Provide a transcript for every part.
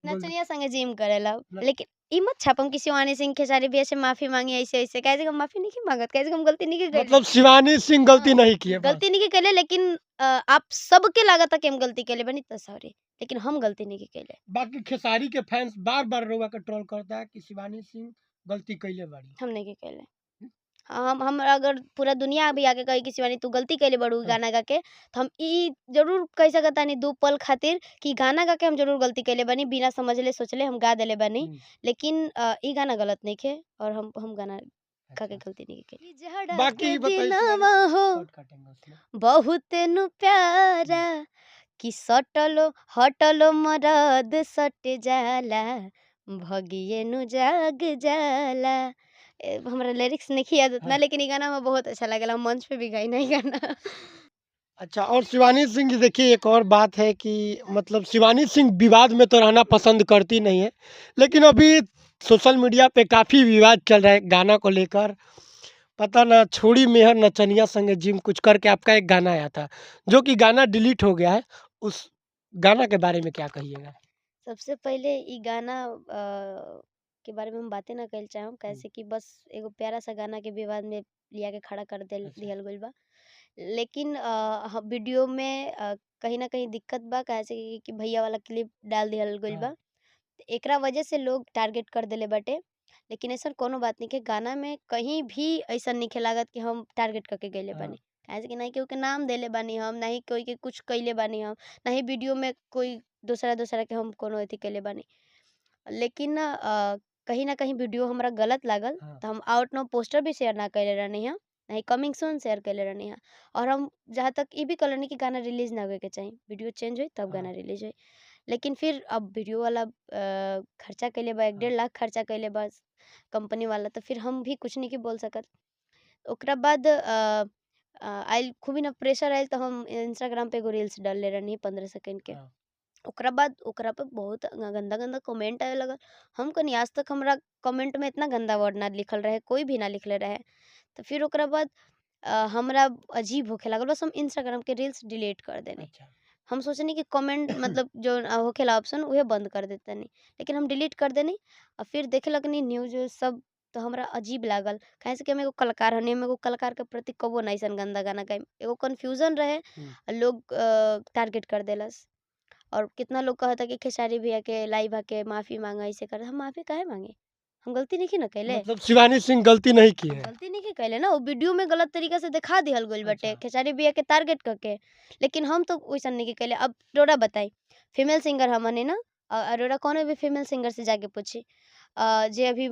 बोल नचनिया संगे जिम करेला न लेकिन ई मत छापम कि शिवानी सिंह खेसारी भैया से माफी मांगी ऐसे कैसे हम माफी नहीं मांगत कैसे हम गलती नहीं कइले मतलब शिवानी सिंह गलती हाँ, नहीं की है बस। गलती नहीं कइले लेकिन आप सबके लागता कि हम गलती कइले बानी त सॉरी लेकिन हम गलती नहीं कइले बाकी खेसारी के फैंस बार-बार रउआ के ट्रोल करता है कि शिवानी सिंह गलती कइले बाड़ी। हम नहीं कइले हुँ, हम अगर पूरा दुनिया भी आके कही कि शिवानी तू गलती कइले बाड़ू हाँ, गाना गा के तो हम ई जरूर कह सकतानी 2 पल खातिर कि गाना गा के हम जरूर गलती कइले बानी बिना समझले सोचले हम गा देले बानी हुँ, लेकिन ई गाना गलत नइखे और हम गाना गा के अच्छा। गलती नहीं कइले इजहरा बाकी के बताइए शिवानी दिनवा सिंह हो शॉर्ट काटेंगे उसमें। बहुत नु प्यारा हुँ, कि सटलो हटलो मरद सट जाला भगिए नु जाग जाला हमरा लिरिक्स नहीं याद उतना हाँ। लेकिन ये गाना हमें बहुत अच्छा लगेला हम मंच पे भी गाई नहीं गाना अच्छा और शिवानी सिंह जी देखिए एक और बात है कि मतलब शिवानी सिंह विवाद में तो रहना पसंद करती नहीं है। लेकिन अभी सोशल मीडिया पे काफ़ी विवाद चल रहा है गाना को लेकर। पता ना छोड़ी मेहर नचनिया संगे जिम कुछ करके आपका एक गाना आया था, जो कि गाना डिलीट हो गया है। उस गाना के बारे में क्या कहिएगा? सबसे पहले ई गाना के बारे में हम बातें ना कइल चाहम हुँ, कैसे कि बस एगो प्यारा सा गाना के विवाद में लिया के खड़ा कर अच्छा। दिहल गइल बा लेकिन वीडियो में कहीं न कहीं दिक्कत बा कैसे कि भैया वाला क्लिप डाल दिहल गइल हाँ, बा। एकरा वजह से लोग टारगेट कर देले बाटे। लेकिन अइसन कोनो बात नइखे, गाना में कहीं भी अइसन नइखे लागत कि हम टारगेट करके गइले हाँ, बानी। काहे से कि नाही केहू के नाम देले बानी हम, ना ही कोई के कुछ कइले बानी हम, ना ही वीडियो में कोई दूसरा-दूसरा के हम कोनो अथी कइले बानी। लेकिन कहीं न कहीं वीडियो हमरा गलत लागल, हाँ, त हम आउट नो पोस्टर भी शेयर ना कइले रहनी हम, ना ही कमिंग सून शेयर कइले रहनी हम। और हम जहाँ तक ई भी कहले कि गाना रिलीज़ ना होए के चाही। वीडियो चेंज होई तब गाना हाँ, रिलीज़ होई। लेकिन फिर अब वीडियो वाला खर्चा कइले बा 1 हाँ, डेढ़ लाख खर्चा कइले बा कंपनी वाला तो फिर हम भी कुछ नहीं के बोल सकत। ओकरा बाद आइल खूबी ना प्रेशर आइल तो हम इंस्टाग्राम पे एगो रील्स डालले रहनी 15 सेकंड के। हाँ। ओकरा बाद ओकरा पे बहुत गंदा-गंदा कमेंट आवे लगल। हम कहनी आज तक हमरा कमेंट में इतना गंदा वर्ड ना लिखल रहे, कोई भी ना लिखले रहे। तो फिर ओकरा बाद हमरा अजीब होखे लागल बस हम इंस्टाग्राम के रील्स डिलीट कर देनी। अच्छा। हम सोचनी कि कमेंट मतलब जो होखेला ऑप्शन उहे बंद कर देतनी लेकिन हम डिलीट कर देनी और फिर देखे लगनी न्यूज़ व्यूज़ सब तो हमरा अजीब लागल काहे से कि हम एगो कलाकार हनी हम एगो कलाकार के प्रति कबो ना अइसन गंदा गाना गाइम एगो कन्फ्यूजन रहे हुँ, लोग टारगेट कर देलस और कितना लोग कहता कि खेसारी भैया के लाइव आके माफ़ी मांगा ऐसे कर हम माफ़ी काहे मांगे हम गलती नहीं ना कैले मतलब शिवानी सिंह गलती नहीं की हम है। गलती नहीं कैले ना, वो वीडियो में गलत तरीका से दिखा दिहल गइल बाटे, अच्छा, खेसारी भैया के टारगेट करके। लेकिन हम तो वैसन नहीं कैले। अब रउरा बताई, फीमेल सिंगर हमनी ना रउरा कौनो भी फीमेल सिंगर से जाके पूछी जे अभी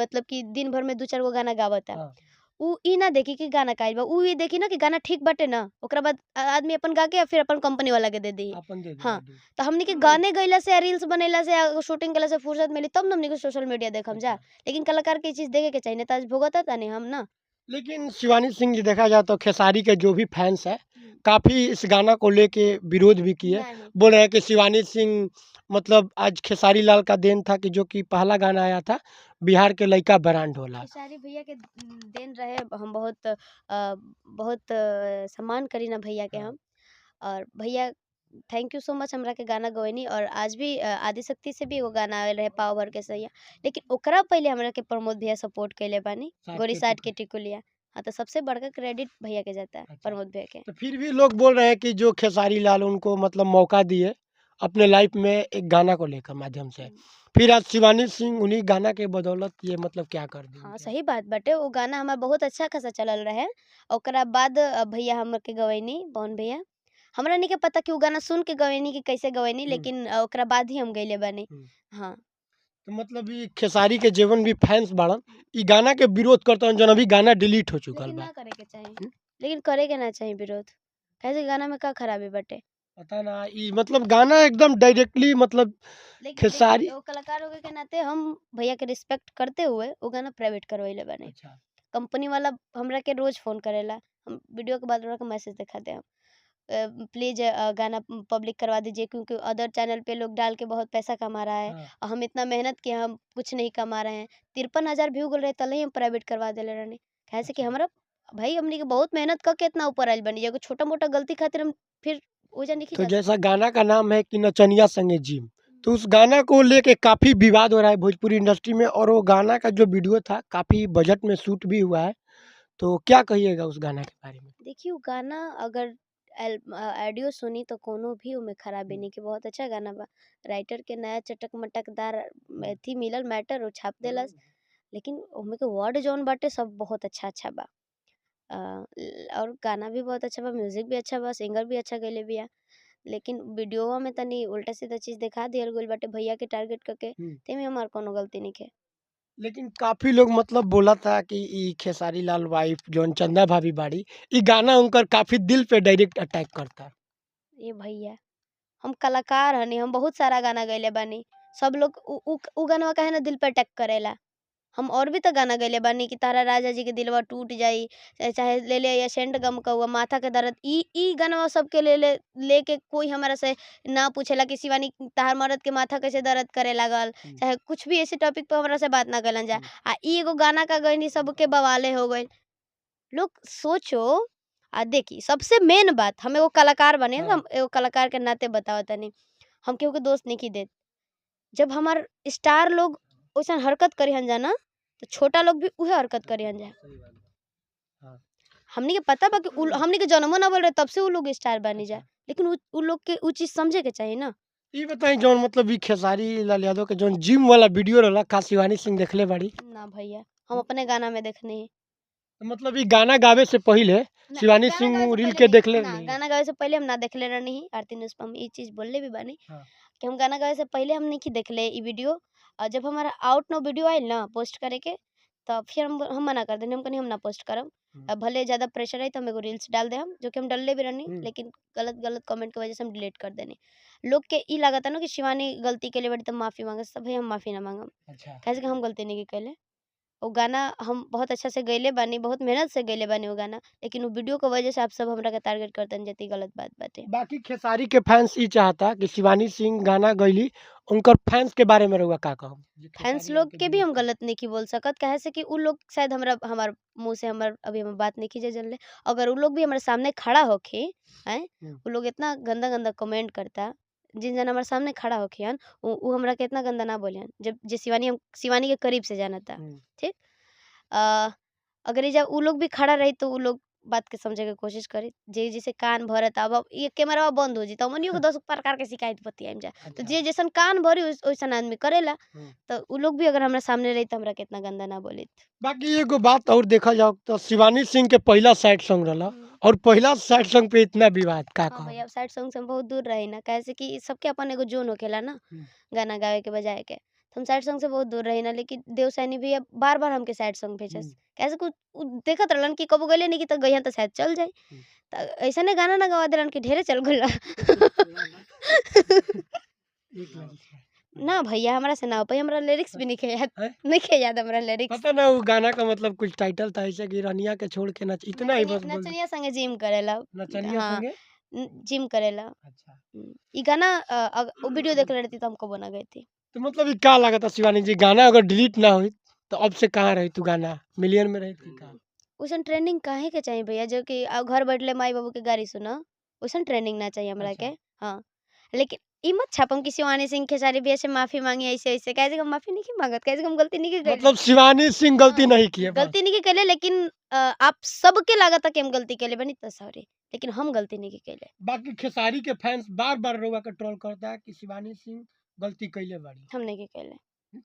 मतलब कि दिन भर में 2-4 गो गाना गावता। हाँ, उ ई ना देखी कि गाना काइल बा, उ ये देखी ना कि गाना ठीक बाटे ना, ओकरा बाद आदमी अपन गा के या फिर अपन कंपनी वाला के दे देही। आपन दे हाँ, देगा दूँ। तो हमनी के गाने गइला से या रील्स बनैला से या शूटिंग कइला से फुर्सत मिली तब ना हमनी के सोशल मीडिया देखम जा। अच्छा। लेकिन कलाकार के ई चीज़ देखे के चाही, नहीं त आज भुगतत तानी हम ना। लेकिन शिवानी सिंह जी देखा जाए तो खेसारी के जो भी फैन्स हैं, हुँ। काफ़ी इस गाना को लेके विरोध भी किए। नहीं। बोल रहे हैं कि शिवानी सिंह मतलब आज खेसारी लाल का देन था कि जो कि पहला गाना आया था, बिहार के लइका ब्रांड होला। खेसारी भैया के देन रहे हम बहुत सम्मान करी ना भैया के हाँ, हम और भैया थैंक यू सो मच हमरा के गाना गवैनी और आज भी आदिशक्ति से भी एगो गाना आवेल रहे पाव भर के सैया लेकिन ओकरा पहले हमरा के प्रमोद भैया सपोर्ट कइले बानी साठ गोरी के साठ के टिकट। टिकुलिया हाँ तो सबसे बड़का क्रेडिट भैया के जाता है अच्छा, प्रमोद भैया के तो फिर भी लोग बोल रहे हैं कि जो खेसारी लाल उनको मतलब मौका दिए, अपने लाइफ़ में एक गाना को लेकर माध्यम से। हम्म। फिर आज शिवानी सिंह उन्हीं गाना के बदौलत ये मतलब क्या कर दी हाँ उनके? सही बात बाटे वो गाना हमार बहुत अच्छा खासा चलल रहे ओकरा बाद भैया हमर के गवैनी पवन भैया हमरा नहीं के पता कि उ गाना सुन के गवैनी कि कैसे गवैनी हुँ, लेकिन ओकरा बाद ही हम गइले बानी हुँ। हाँ तो मतलब ई खेसारी के जेवन भी फैन्स बाड़न, ई गाना के विरोध करतन जौन अभी गाना डिलीट हो चुकल लेकिन बा। ना करे के चाही हुँ, लेकिन करे के ना चाही विरोध कैसे गाना में का खराबी बाटे पता ना ई मतलब गाना एकदम डायरेक्टली मतलब लेकिन देखी खेसारी एगो कलाकार होके के नाते हम भैया के रिस्पेक्ट करते हुए वो गाना प्राइवेट करवैले बानी अच्छा, कंपनी वाला हमरा के रोज फोन करेला हम वीडियो के बाद ओकरा के मैसेज दिखाते हैं प्लीज गाना पब्लिक करवा दीजिए क्योंकि अदर चैनल पे लोग डाल के बहुत पैसा कमा रहा है हाँ, और हम इतना मेहनत किए हम कुछ नहीं कमा रहे हैं 53,000 व्यू गल रहे तले ही हम प्राइवेट करवा देले रहनी कैसे कि अच्छा। हमरा भाई हमनी के बहुत मेहनत करके इतना ऊपर आइल बनी एगो छोटा मोटा गलती खातिर हम फिर ओजा नहीं तो जा जैसा सकत गाना का नाम है कि नचनिया संगे जिम, तो उस गाना को लेके काफ़ी विवाद हो रहा है भोजपुरी इंडस्ट्री में और वो गाना का जो वीडियो था काफ़ी बजट में शूट भी हुआ है। तो क्या कहिएगा उस गाना के बारे में? देखिए उ गाना अगर ऑडियो सुनी तो कोनो भी ओमे खराबी हुँ, नहीं कि बहुत अच्छा गाना बा। राइटर के नया चटक-मटकदार हुँ, एथी मिलल मैटर उ छाप देलस। लेकिन ओमे के वर्ड जौन बाटे सब बहुत अच्छा-अच्छा बा। और गाना भी बहुत अच्छा बा, म्यूज़िक भी अच्छा बा, सिंगर भी अच्छा गइले बिया। लेकिन वीडियोवा में तनी उल्टा-सीधा चीज़ देखा दिहल गइल बाटे भैया के टारगेट करके, हुँ। तेमे हमार कोनो गलती नइखे। लेकिन काफ़ी लोग मतलब बोला था कि ई खेसारी लाल वाइफ जौन चंदा भाभी बाड़ी, ई गाना उनकर काफ़ी दिल पे डायरेक्ट अटैक करता। ए भैया हम कलाकार हनी, हम बहुत सारा गाना गइले बानी। सब लोग उ गानवा काहे ना दिल पे अटैक करेला। हम और भी त गाना गइले बानी कि तारा राजा जी के दिलवा टूट जाई, चाहे ले ले या सेंट गम कौआ, माथा के दर्द ई गानवा सबके लेके कोई हमरा से ना पूछेला कि शिवानी तहार मरद के माथा कैसे दर्द करे लागल, हुँ, चाहे कुछ भी ऐसे टॉपिक पे हमरा से बात ना कइलन जा। हुँ, आ ई एगो गाना का गइनी सबके बवाले हो गइल। लोग सोचो देखी सबसे मेन बात हम एगो कलाकार बानी त हाँ, हम एगो कलाकार के नाते बतावतानी। हम केहू के दोष नइखी देत। जब हमार स्टार लोग ओइसन हरकत करिहन जा ना, तो छोटा लोग भी उहे हरकत करिहन जा। सही बात है। हाँ, हमनी के पता बा कि हमनी के जन्मो ना भइल रहे तब से उ लोग स्टार बानी जा। अच्छा। लेकिन उ लोग के उ चीज़ समझे के चाही ना। ई बताई जौन मतलब ई खेसारी लाल यादव के जौन जिम वाला वीडियो रहला का शिवानी सिंह देखले बाड़ी? ना भैया, हम हुँ, अपने गाना में देखनी है। तो मतलब ई गाना गावे से पहिले ना शिवानी गाना गावे सिंह से रील पहले के नहीं देखले ना नहीं? गाना गावे से पहले हम ना देखले रहनी आरती न्यूज़ पे हम ई चीज़ बोलले भी बानी हाँ, कि हम गाना गावे से पहले हम नइखी देखले ई वीडियो। और जब हमारा आउट नो वीडियो आइल ना पोस्ट करे के, तब फिर हम मना कर देनी, हम कहनी हम ना पोस्ट करब। हुँ, भले ज़्यादा प्रेशर आई तो हम एगो रील्स डाल देहम, जो कि हम डलले भी रहनी, हुँ, लेकिन गलत-गलत कमेंट की वजह से हम डिलीट कर देनी। लोग के ई लागता ना कि शिवानी गलती कइले बाड़ी त माफ़ी मांगस, त भई हम माफ़ी ना मांगम। अच्छा। काहे से कि हम गलती नइखे कइले। वो गाना हम बहुत अच्छा से गइले बानी, बहुत मेहनत से गइले बानी वो गाना, लेकिन वो वीडियो के वजह से आप सब हमरा के टारगेट करतनी जेती गलत बात बाटे। बाकी खेसारी के फैन्स ई चाहता कि शिवानी सिंह गाना गइली, उनकर फैन्स के बारे में रउआ का कहब? जे फैन्स खेसारी लाल लोग के के भी दिल हम के गलत नइखी बोल सकत, काहे से कि उ लोग शायद हमार मुँह से अभी हमर बात नइखी जा जनले। अगर उ लोग भी हमारे सामने खड़ा होखे, हैं? हुँ, उ लोग इतना गंदा-गंदा कमेंट करता, जिन जन हमारे सामने खड़ा होखियन, उ हमरा के इतना गंदा ना बोलिहन, जब जे शिवानी के करीब से जानता, हुँ। ठीक? अ, अगर एइजा उ लोग भी खड़ा रही तो उ लोग बात के समझे के कोशिश करी। जे जैसे कान भरत अब ये कैमरावा बंद हो जी, त हमनियो के 10 प्रकार के शिकायत बतियाइम जा। तो अच्छा। जे जैसन कान भरी ओइसन आदमी करेला। हुँ। तो उ लोग भी अगर हमरा सामने रही त हमरा के इतना गंदा ना बोलित। बाकी एगो बात और देखल जाओ तो शिवानी सिंह के पहिला सैड सॉन्ग रहला हुँ। और पहिला सैड सॉन्ग पे इतना विवाद का हाँ भैया, कहब? अब सैड सॉन्ग से हम बहुत दूर रही ना, काहे से कि सबके अपन एगो जोन होखेला ना, हुँ, गाना गावे के बजाए के। तो हम सैड सॉन्ग से बहुत दूर रही ना, लेकिन देवसैनी भैया बार-बार हमके सैड सॉन्ग हुँ, भेजस। काहे से कि उ देखत रहलन कि कबो गइले नहीं कि त गइहन त शायद चल जाई। हुँ। त अइसने गाना ना गवा देलन कि ढेरे चल गइल। एक लाइन से। ना भैया हमरा से ना हो पाई, हमरा लिरिक्स भी नइखे याद। हैं? नइखे याद हमरा लिरिक्स। पता ना वो गाना का मतलब कुछ टाइटल था ऐसे कि रनिया के छोड़ के नच इतना ही नचनिया बस बोल दो। नचनिया संगे जिम करेला। नचनिया हाँ, संगे? जिम करेला। अच्छा। ई गाना वो वीडियो देखले रहती तो हम कबो ना गइती। तो मतलब ये क्या लागता शिवानी जी गाना अगर डिलीट ना होई तो अब से कहाँ रही तू गाना? मिलियन में रही थी का? ओइसन ट्रेंडिंग काहे के चाही भैया जो कि घर बैठले माई-बाबू के गारी सुना, ओइसन ट्रेंडिंग ना चाहिए हमरा के। अच्छा। हाँ, लेकिन ई मत छापम कि शिवानी सिंह, खेसारी भैया से माफ़ी माँगी ऐसे-ऐसे, काहे से कि हम माफ़ी नइखे माँगत, काहे से कि हम गलती नइखे कइले। मतलब शिवानी सिंह गलती हाँ, नहीं की है बस। गलती नइखे कइले, लेकिन आप सबके लागता कि हम गलती कइले बानी त सॉरी, लेकिन हम गलती नइखे कइले। बाकी खेसारी के फैंस बार-बार रउआ के ट्रोल करता है कि शिवानी सिंह गलती कइले बाड़ी। हम नइखे कइले। हुँ,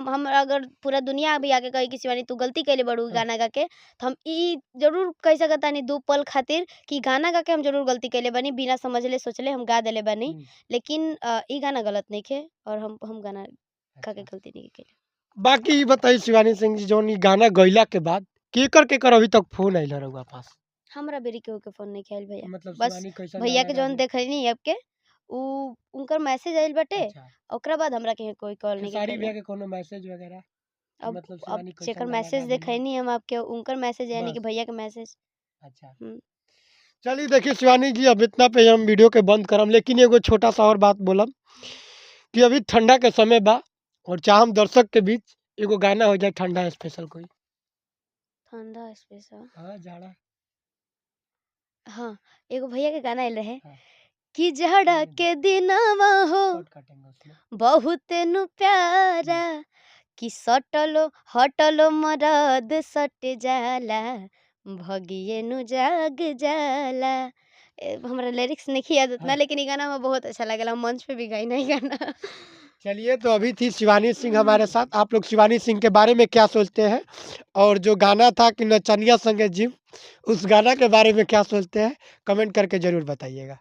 हम अगर पूरा दुनिया भी आके कही कि शिवानी तू गलती कइले बाड़ू हाँ, गाना गा के, तो हम ई ज़रूर कह सकतानी 2 पल खातिर कि गाना गा के हम ज़रूर गलती कइले बानी, बिना समझले सोचले हम गा देले बानी। हुँ, लेकिन ई गाना गलत नइखे और हम गाना गा के अच्छा। गलती नइखे कइले। बाकी ई बताई शिवानी सिंह जी जौन ई गाना गइला के बाद केकर-केकर अभी तक फ़ोन आइल रउआ पास? हमरा बेरी केहू के फ़ोन नइखे आइल भैया। मतलब बस शिवानी कैसन भैया गाना के गा जौन दी? देखैनी आपके उ उनकर मैसेज आइल बाटे, अच्छा। ओकरा बाद हमरा के कोई कॉल नइखे खेसारी कइले। भैया के कोनो मैसेज वगैरह कि अब मतलब अब शिवानी जेकर कैसन गाना मैसेज गा देली? देखैनी हम आपके उनकर मैसेज यानी कि बस, भैया के मैसेज। अच्छा। हुँ। चलिए देखिए शिवानी जी अब इतना पे हम वीडियो के बंद करम लेकिन एगो छोटा-सा और बात बोलब कि अभी ठंडा के समय बा और चाहम दर्शक के बीच एगो गाना हो जाए ठंडा स्पेशल कोई। ठंडा स्पेशल। हाँ, जाड़ा। हाँ, एगो भैया के गाना आइल रहे हाँ, कि जड़ा के दिनवा हो शॉर्ट काटेंगे उसमें। बहुत नु प्यारा कि सटलो हटलो मरद सट जाला भगिए नु जाग जाला। हमरा लिरिक्स नहीं याद उतना, हाँ। लेकिन ये गाना हमें बहुत अच्छा लगेला, हम मंच पे भी गाई नहीं गाना। चलिए, तो अभी थी शिवानी सिंह हमारे साथ। आप लोग शिवानी सिंह के बारे में क्या सोचते हैं? और जो गाना था कि नचनिया संगे जिम, उस गाना के बारे में क्या सोचते हैं? कमेंट करके ज़रूर बताइएगा।